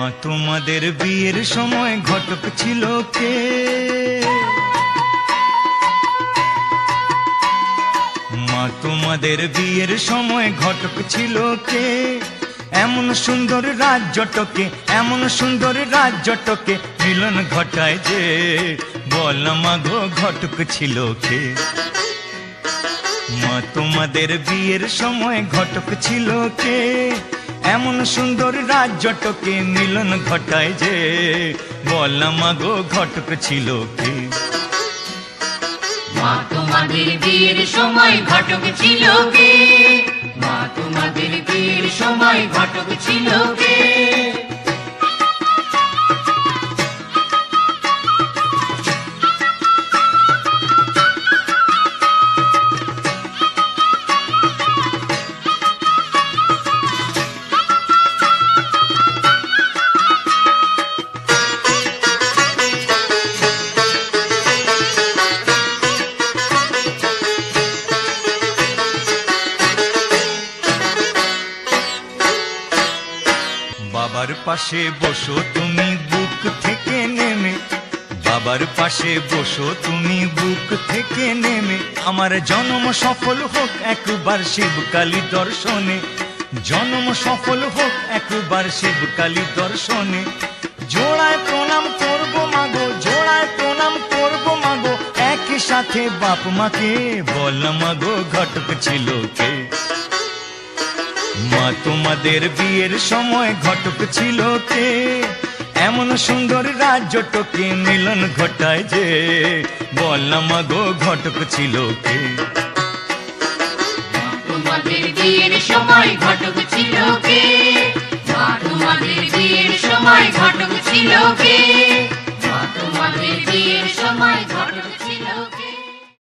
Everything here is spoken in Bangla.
মা তোমাদের বিয়ের সময় ঘটক ছিল কে? মা তোমাদের বিয়ের সময় ঘটক ছিল কে? এমন সুন্দর রাজ্যটকে, এমন সুন্দর রাজ্যটকে মিলন ঘটায় যে, বল মা গো ঘটক ছিল কে? মা তোমাদের বিয়ের সময় ঘটক ছিল কে? এমন সুন্দর রাজ্যটকে মিলন ঘটায় যে, বল মা গো ঘটক ছিল কে? মা তোমাদের বিয়ের সময় ঘটক ছিল কে? মা তোমাদের বিয়ের সময় ঘটক ছিল কে? বাবার পাশে বসো তুমি বুক থেকে নেমে, বাবার পাশে বসো তুমি বুক থেকে নেমে, আমার জন্ম সফল হোক একবার শিবকালী দর্শনে, জন্ম সফল হোক একবার শিবকালী দর্শনে। জোড়ায় প্রণাম করব মাগো, জোড়ায় প্রণাম করব মাগো, একই সাথে বাপ মাকে, বল মাগো ঘটক ছিল কে? মা তোমাদের বিয়ের সময় ঘটক ছিল কে? এমন সুন্দর রাজ্যটকে মিলন ঘটায় যে, বল মা গো ঘটক ছিল কে? মা তোমাদের বিয়ের সময় ঘটক ছিল কে? মা তোমাদের বিয়ের সময় ঘটক ছিল কে? মা তোমাদের বিয়ের সময় ঘটক ছিল কে?